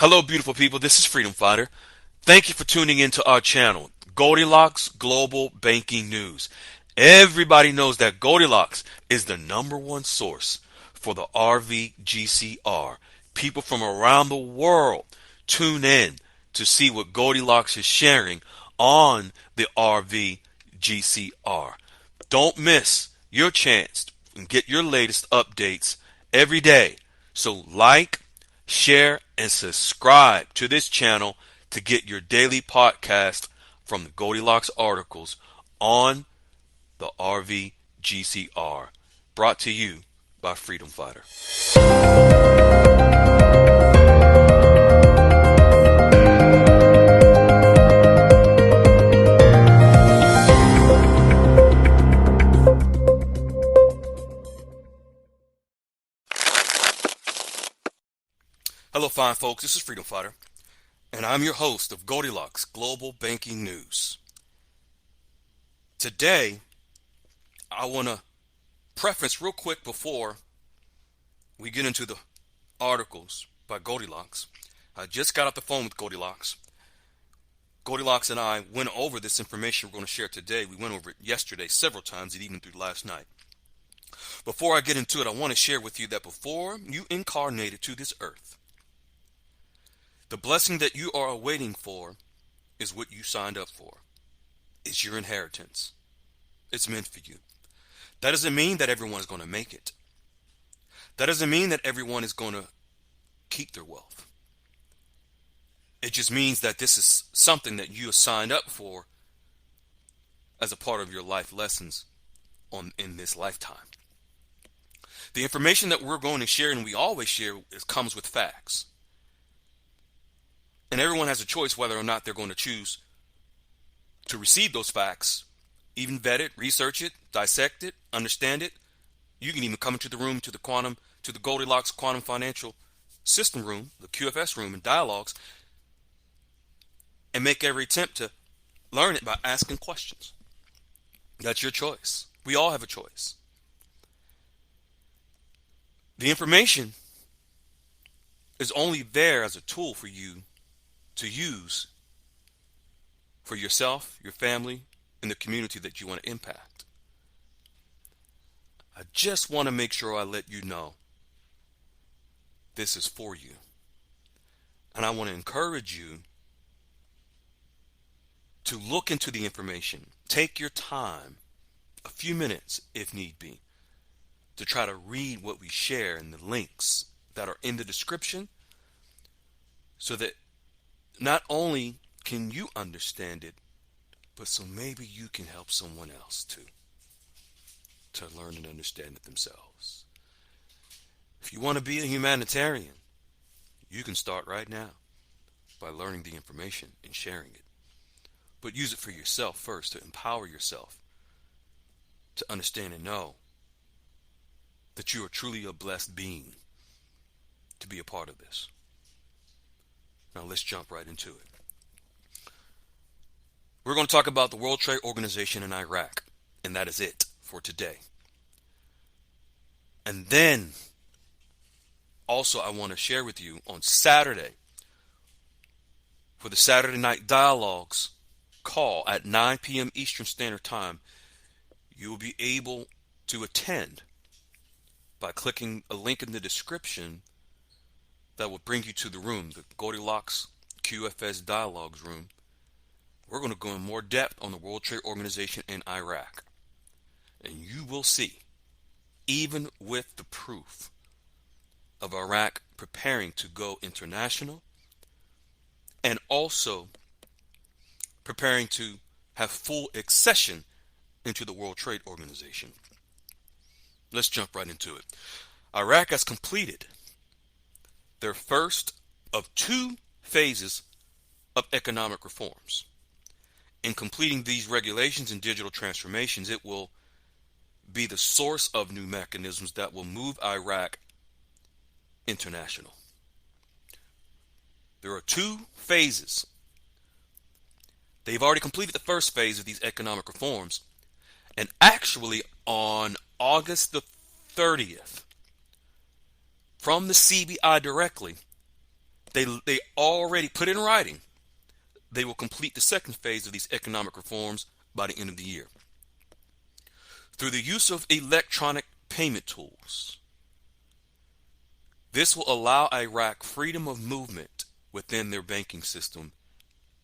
Hello, beautiful people. This is Freedom Fighter. Thank you for tuning into our channel, Goldilocks Global Banking News. Everybody knows that Goldilocks is the number one source for the RVGCR. People from around the world tune in to see what Goldilocks is sharing on the RVGCR. Don't miss your chance and get your latest updates every day. So like, share, and subscribe to this channel to get your daily podcast from the Goldilocks articles on the RVGCR. Brought to you by Freedom Fighter. Hello, fine folks. This is Freedom Fighter, and I'm your host of Goldilocks Global Banking News. Today, I want to preface real quick before we get into the articles by Goldilocks. I just got off the phone with Goldilocks. Goldilocks and I went over this information we're going to share today. We went over it yesterday several times and even through last night. Before I get into it, I want to share with you that before you incarnated to this earth, the blessing that you are awaiting for is what you signed up for. It's your inheritance. It's meant for you. That doesn't mean that everyone is going to make it. That doesn't mean that everyone is going to keep their wealth. It just means that this is something that you have signed up for as a part of your life lessons in this lifetime. The information that we're going to share, and we always share, comes with facts. And everyone has a choice whether or not they're going to choose to receive those facts, even vet it, research it, dissect it, understand it. You can even come into the room to the Goldilocks Quantum Financial System room, the QFS room, and dialogues, and make every attempt to learn it by asking questions. That's your choice. We all have a choice. The information is only there as a tool for you to use for yourself, your family, and the community that you want to impact. I just want to make sure I let you know this is for you. And I want to encourage you to look into the information. Take your time, a few minutes if need be, to try to read what we share and the links that are in the description, so that not only can you understand it, but so maybe you can help someone else too, to learn and understand it themselves. If you want to be a humanitarian, you can start right now by learning the information and sharing it. But use it for yourself first, to empower yourself, to understand and know that you are truly a blessed being to be a part of this. Now let's jump right into it. We're going to talk about the World Trade Organization in Iraq, and that is it for today. And then also I want to share with you on Saturday, for the Saturday Night Dialogues call at 9 p.m. Eastern Standard Time, you will be able to attend by clicking a link in the description that will bring you to the room, the Goldilocks QFS Dialogues room. We're going to go in more depth on the World Trade Organization in Iraq. And you will see, even with the proof of Iraq preparing to go international and also preparing to have full accession into the World Trade Organization. Let's jump right into it. Iraq has completed their first of two phases of economic reforms. In completing these regulations and digital transformations, it will be the source of new mechanisms that will move Iraq international. There are two phases. They've already completed the first phase of these economic reforms, and actually on August the 30th, from the CBI directly, They already put in writing they will complete the second phase of these economic reforms by the end of the year. Through the use of electronic payment tools, this will allow Iraq freedom of movement within their banking system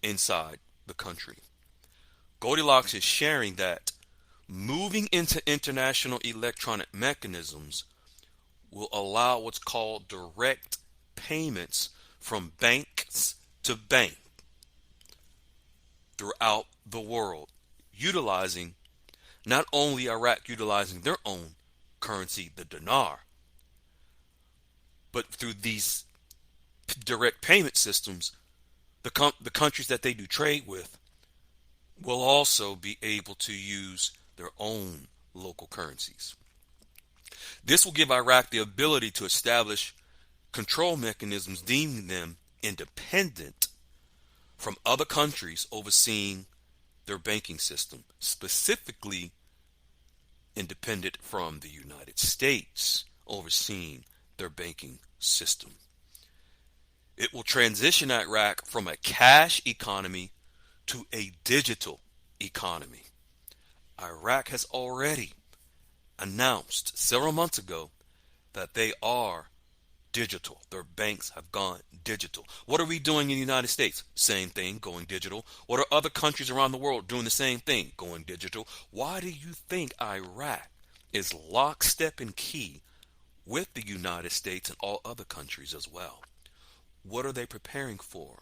inside the country. Goldilocks is sharing that moving into international electronic mechanisms will allow what's called direct payments from banks to bank throughout the world, utilizing not only Iraq utilizing their own currency, the dinar, but through these direct payment systems, the countries that they do trade with will also be able to use their own local currencies. This will give Iraq the ability to establish control mechanisms deeming them independent from other countries overseeing their banking system, specifically independent from the United States overseeing their banking system. It will transition Iraq from a cash economy to a digital economy. Iraq has already announced several months ago that they are digital. Their banks have gone digital. What are we doing in the United States? Same thing, going digital. What are other countries around the world doing the same thing, going digital? Why do you think Iraq is lockstep and key with the United States and all other countries as well? What are they preparing for?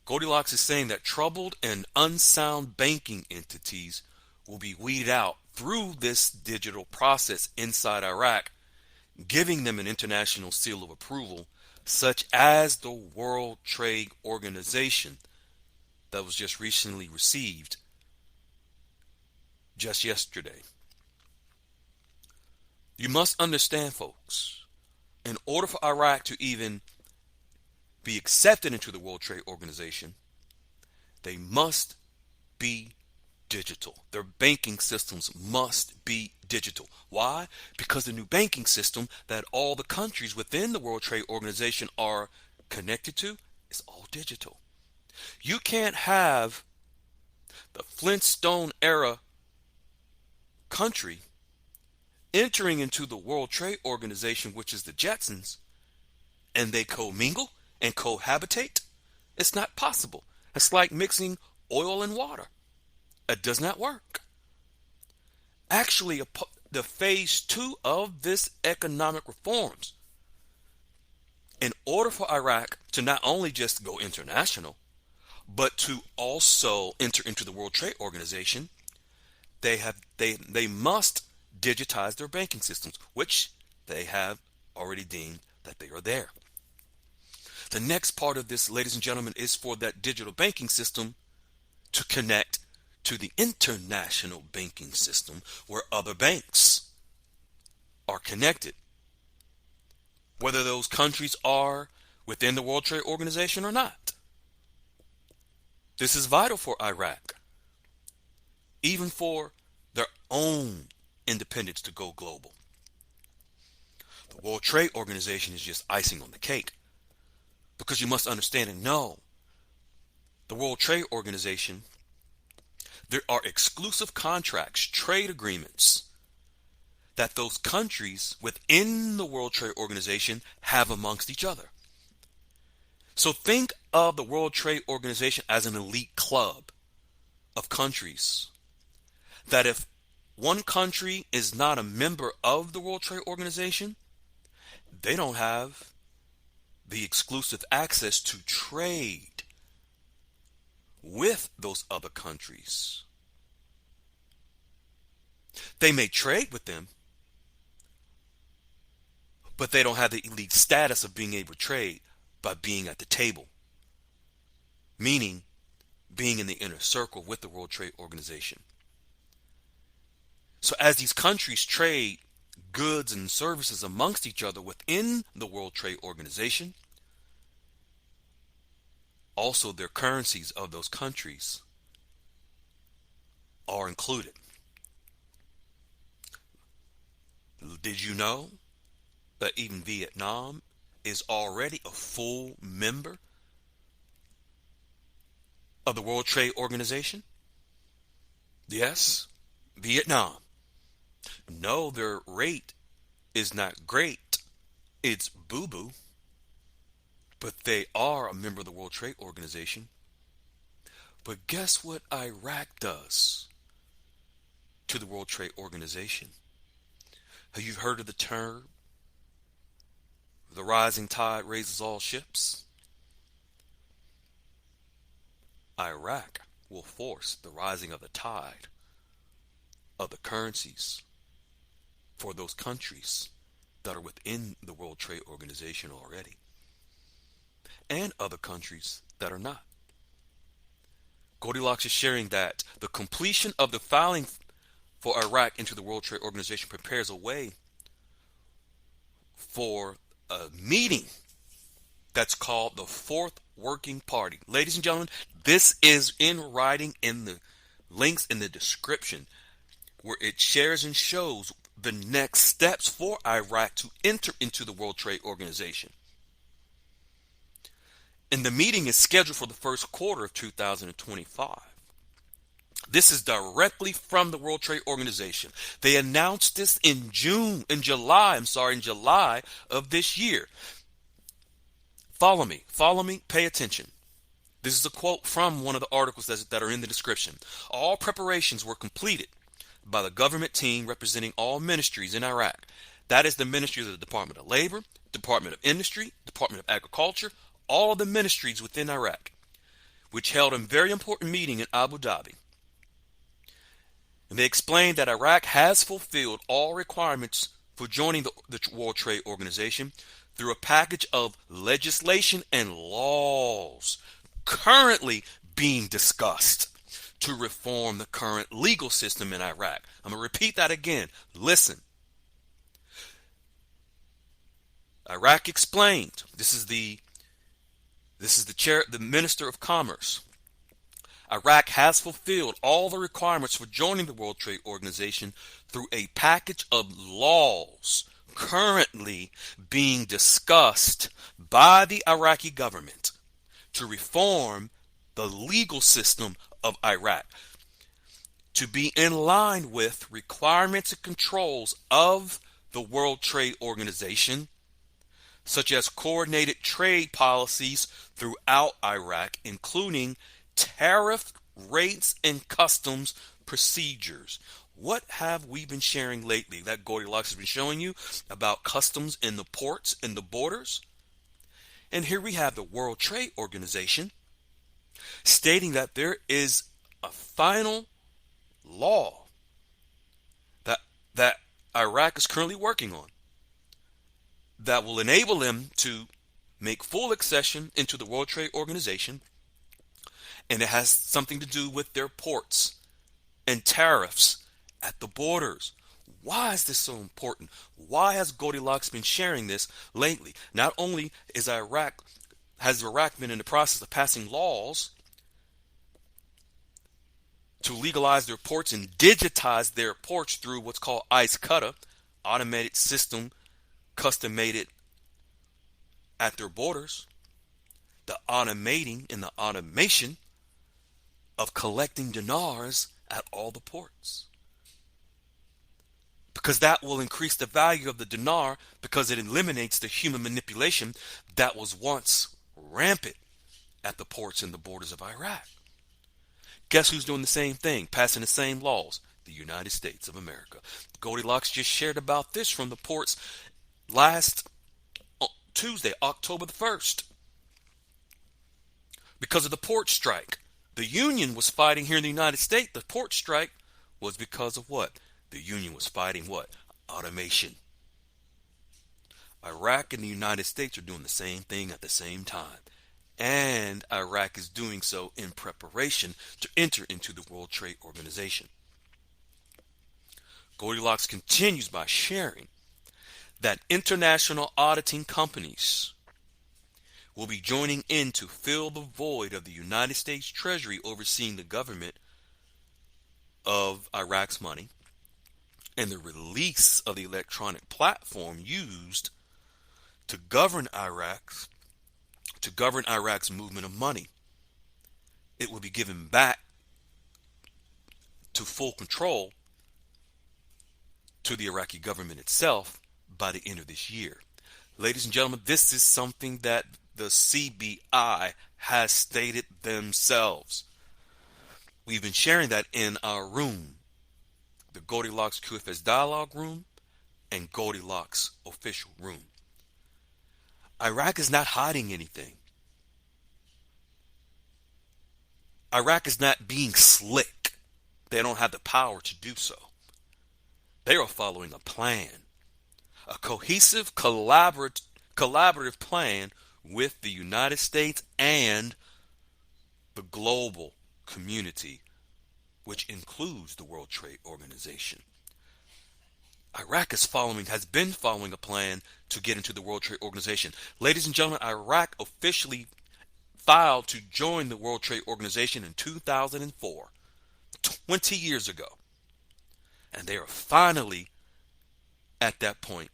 Goldilocks is saying that troubled and unsound banking entities will be weeded out through this digital process inside Iraq, giving them an international seal of approval, such as the World Trade Organization that was just recently received just yesterday. You must understand, folks, in order for Iraq to even be accepted into the World Trade Organization, they must be digital. Their banking systems must be digital. Why? Because the new banking system that all the countries within the World Trade Organization are connected to is all digital. You can't have the Flintstone era country entering into the World Trade Organization, which is the Jetsons, and they commingle and cohabitate. It's not possible. It's like mixing oil and water. It does not work. Actually, the phase 2 of this economic reforms, in order for Iraq to not only just go international, but to also enter into the World Trade Organization, they must digitize their banking systems, which they have already deemed that they are there. The next part of this, ladies and gentlemen, is for that digital banking system to connect to the international banking system where other banks are connected, whether those countries are within the World Trade Organization or not. This is vital for Iraq, even for their own independence to go global. The World Trade Organization is just icing on the cake, because you must understand and know the World Trade Organization, there are exclusive contracts, trade agreements that those countries within the World Trade Organization have amongst each other. So think of the World Trade Organization as an elite club of countries that if one country is not a member of the World Trade Organization, they don't have the exclusive access to trade with those other countries. They may trade with them, but they don't have the elite status of being able to trade by being at the table, meaning being in the inner circle with the World Trade Organization. So as these countries trade goods and services amongst each other within the World Trade Organization, also their currencies of those countries are included. Did you know that even Vietnam is already a full member of the World Trade Organization? Yes, Vietnam. No, their rate is not great. It's boo boo, but they are a member of the World Trade Organization. But guess what Iraq does to the World Trade Organization? Have you heard of the term, the rising tide raises all ships? Iraq will force the rising of the tide of the currencies for those countries that are within the World Trade Organization already, and other countries that are not. Goldilocks is sharing that the completion of the filing for Iraq into the World Trade Organization prepares a way for a meeting that's called the Fourth Working Party. Ladies and gentlemen, this is in writing in the links in the description, where it shares and shows the next steps for Iraq to enter into the World Trade Organization. And the meeting is scheduled for the first quarter of 2025. This is directly from the World Trade Organization. They announced this in July of this year. Follow me, pay attention. This is a quote from one of the articles that are in the description. All preparations were completed by the government team representing all ministries in Iraq. That is the ministries of the Department of Labor, Department of Industry, Department of Agriculture, all of the ministries within Iraq, which held a very important meeting in Abu Dhabi. And they explained that Iraq has fulfilled all requirements for joining the World Trade Organization through a package of legislation and laws currently being discussed to reform the current legal system in Iraq. I'm going to repeat that again. Listen. Iraq explained, this is the Minister of Commerce. Iraq has fulfilled all the requirements for joining the World Trade Organization through a package of laws currently being discussed by the Iraqi government to reform the legal system of Iraq to be in line with requirements and controls of the World Trade Organization, such as coordinated trade policies throughout Iraq, including tariff rates and customs procedures. What have we been sharing lately that Goldilocks has been showing you about customs in the ports and the borders? And here we have the World Trade Organization stating that there is a final law that Iraq is currently working on that will enable them to make full accession into the World Trade Organization, and it has something to do with their ports and tariffs at the borders. Why is this so important? Why has Goldilocks been sharing this lately? Not only has Iraq been in the process of passing laws to legalize their ports and digitize their ports through what's called ICE Cutter, automated system, custom-made at their borders, the automating and the automation of collecting dinars at all the ports. Because that will increase the value of the dinar, because it eliminates the human manipulation that was once rampant at the ports and the borders of Iraq. Guess who's doing the same thing, passing the same laws? The United States of America. Goldilocks just shared about this from the ports last Tuesday, October the 1st. Because of the port strike. The union was fighting here in the United States. The port strike was because of what? The union was fighting what? Automation. Iraq and the United States are doing the same thing at the same time. And Iraq is doing so in preparation to enter into the World Trade Organization. Goldilocks continues by sharing that international auditing companies will be joining in to fill the void of the United States Treasury overseeing the government of Iraq's money, and the release of the electronic platform used to govern Iraq's movement of money. It will be given back to full control to the Iraqi government itself by the end of this year. Ladies and gentlemen, this is something that the CBI has stated themselves. We've been sharing that in our room, the Goldilocks QFS Dialogue Room and Goldilocks Official Room. Iraq is not hiding anything. Iraq is not being slick. They don't have the power to do so. They are following a plan, a cohesive, collaborative plan with the United States and the global community, which includes the World Trade Organization. Iraq has been following a plan to get into the World Trade Organization. Ladies and gentlemen, Iraq officially filed to join the World Trade Organization in 2004, 20 years ago. And they are finally at that point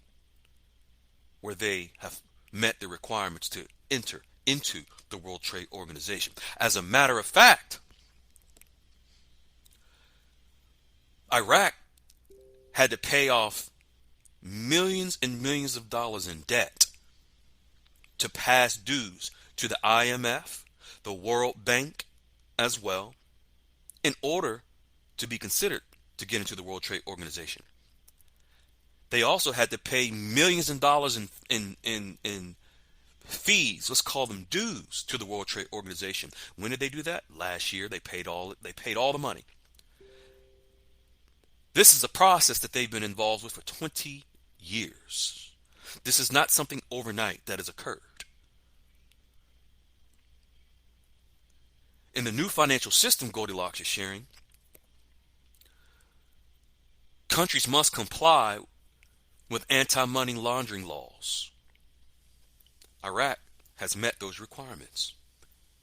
where they have met the requirements to enter into the World Trade Organization. As a matter of fact, Iraq had to pay off millions and millions of dollars in debt to past dues to the IMF, the World Bank as well, in order to be considered to get into the World Trade Organization. They also had to pay millions of dollars in fees, let's call them dues, to the World Trade Organization. When did they do that? Last year. They paid all the money. This is a process that they've been involved with for 20 years. This is not something overnight that has occurred. In the new financial system Goldilocks is sharing, countries must comply with anti-money laundering laws. Iraq has met those requirements.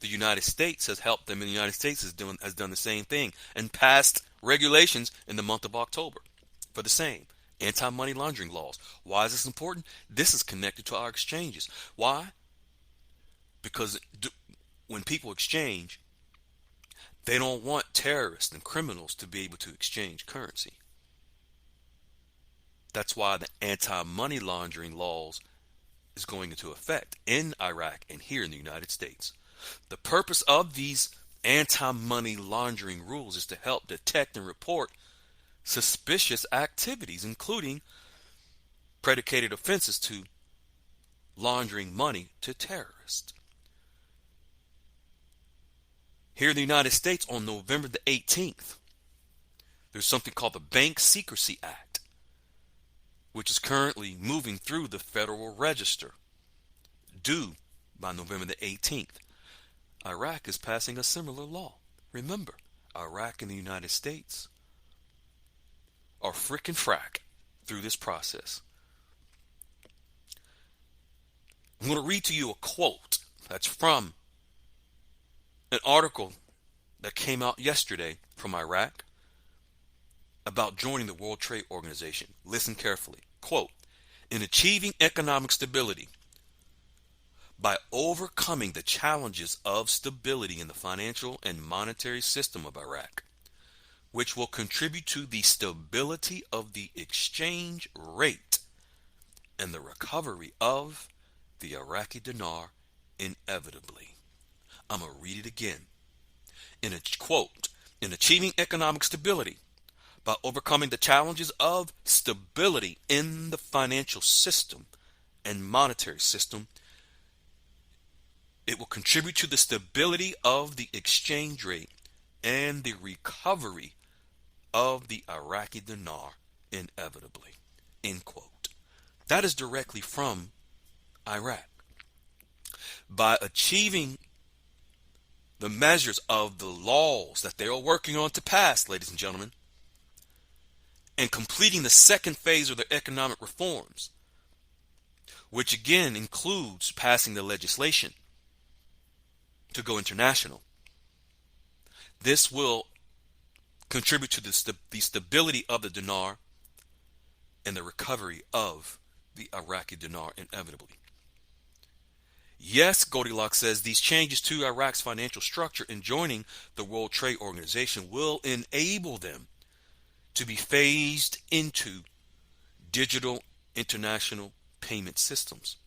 The United States has helped them, and the United States has done the same thing and passed regulations in the month of October for the same anti-money laundering laws. Why is this important? This is connected to our exchanges. Why? Because when people exchange, they don't want terrorists and criminals to be able to exchange currency. That's why the anti-money laundering laws is going into effect in Iraq and here in the United States. The purpose of these anti-money laundering rules is to help detect and report suspicious activities, including predicated offenses to laundering money to terrorists. Here in the United States on November the 18th, there's something called the Bank Secrecy Act, which is currently moving through the Federal Register, due by November the 18th. Iraq is passing a similar law. Remember, Iraq and the United States are frickin' frack through this process. I'm going to read to you a quote that's from an article that came out yesterday from Iraq about joining the World Trade Organization. Listen carefully. Quote, "In achieving economic stability, by overcoming the challenges of stability in the financial and monetary system of Iraq, which will contribute to the stability of the exchange rate and the recovery of the Iraqi dinar inevitably." I'm going to read it again. In a quote, "In achieving economic stability, by overcoming the challenges of stability in the financial system and monetary system, it will contribute to the stability of the exchange rate and the recovery of the Iraqi dinar inevitably." End quote. That is directly from Iraq. By achieving the measures of the laws that they are working on to pass, ladies and gentlemen, and completing the second phase of their economic reforms, which again includes passing the legislation to go international, this will contribute to the stability of the dinar and the recovery of the Iraqi dinar inevitably. Yes, Goldilocks says these changes to Iraq's financial structure and joining the World Trade Organization will enable them to be phased into digital international payment systems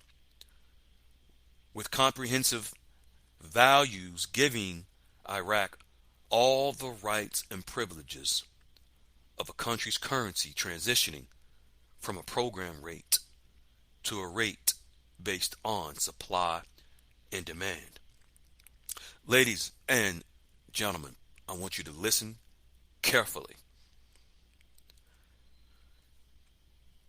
with comprehensive values giving Iraq all the rights and privileges of a country's currency, transitioning from a program rate to a rate based on supply and demand. Ladies and gentlemen, I want you to listen carefully.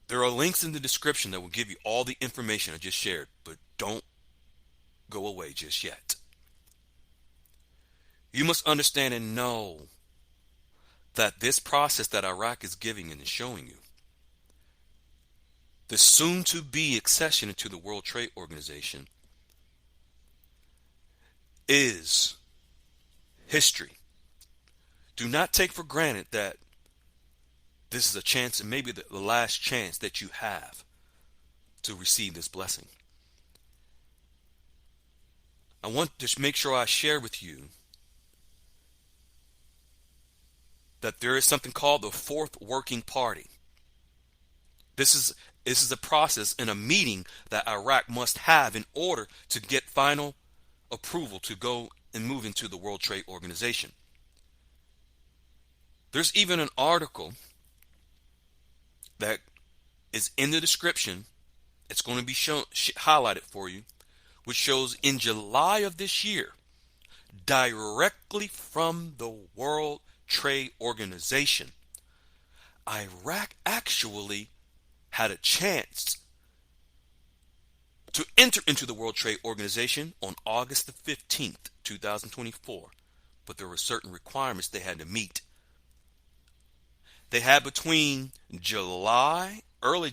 There are links in the description that will give you all the information I just shared, but don't go away just yet. You must understand and know that this process that Iraq is giving and is showing you, the soon to be accession into the World Trade Organization, is history. Do not take for granted that this is a chance, and maybe the last chance that you have to receive this blessing. I want to make sure I share with you that there is something called the Fourth Working Party. This is a process and a meeting that Iraq must have in order to get final approval to go and move into the World Trade Organization. There's even an article that is in the description. It's going to be highlighted for you, which shows in July of this year, directly from the World Trade Organization, Iraq actually had a chance to enter into the World Trade Organization on August the 15th, 2024. But there were certain requirements they had to meet. They had between early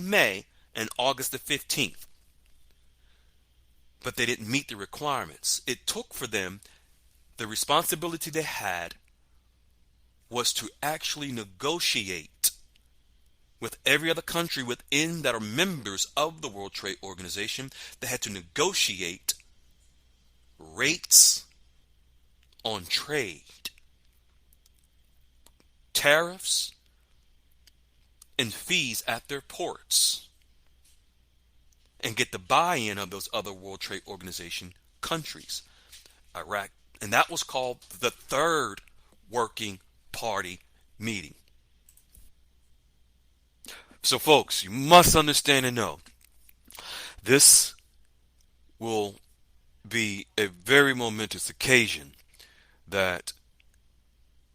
May and August the 15th. But they didn't meet the requirements. It took for them, the responsibility they had was to actually negotiate with every other country within that are members of the World Trade Organization. They had to negotiate rates on trade, tariffs, and fees at their ports, and get the buy-in of those other World Trade Organization countries. Iraq, and that was called the Third Working Party meeting. So folks, you must understand and know this will be a very momentous occasion that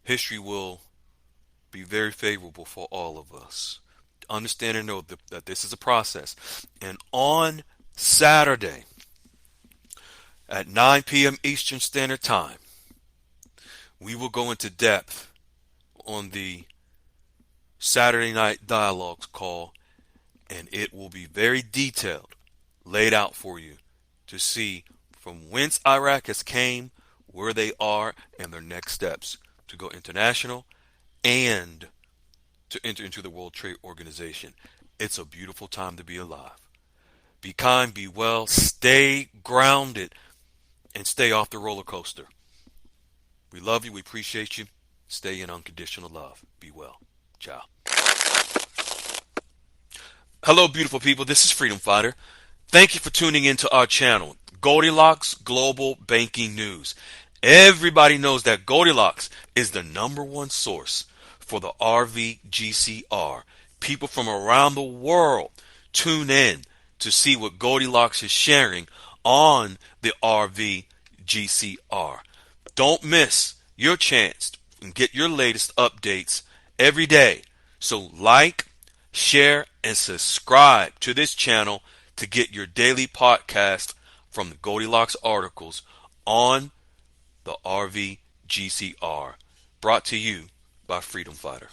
history will be very favorable for all of us. Understand and know that this is a process. And on Saturday at 9 p.m. Eastern Standard Time, we will go into depth on the Saturday Night Dialogues call, and it will be very detailed, laid out for you to see from whence Iraq has came, where they are, and their next steps to go international and to enter into the World Trade Organization. It's a beautiful time to be alive. Be kind, be well, stay grounded, and stay off the roller coaster. We love you. We appreciate you. Stay in unconditional love. Be well. Ciao. Hello, beautiful people. This is Freedom Fighter. Thank you for tuning into our channel, Goldilocks Global Banking News. Everybody knows that Goldilocks is the #1 source for the RVGCR. People from around the world tune in to see what Goldilocks is sharing on the RVGCR. Don't miss your chance and get your latest updates every day. So like, share, and subscribe to this channel to get your daily podcast from the Goldilocks articles on the RVGCR. Brought to you by Freedom Fighter.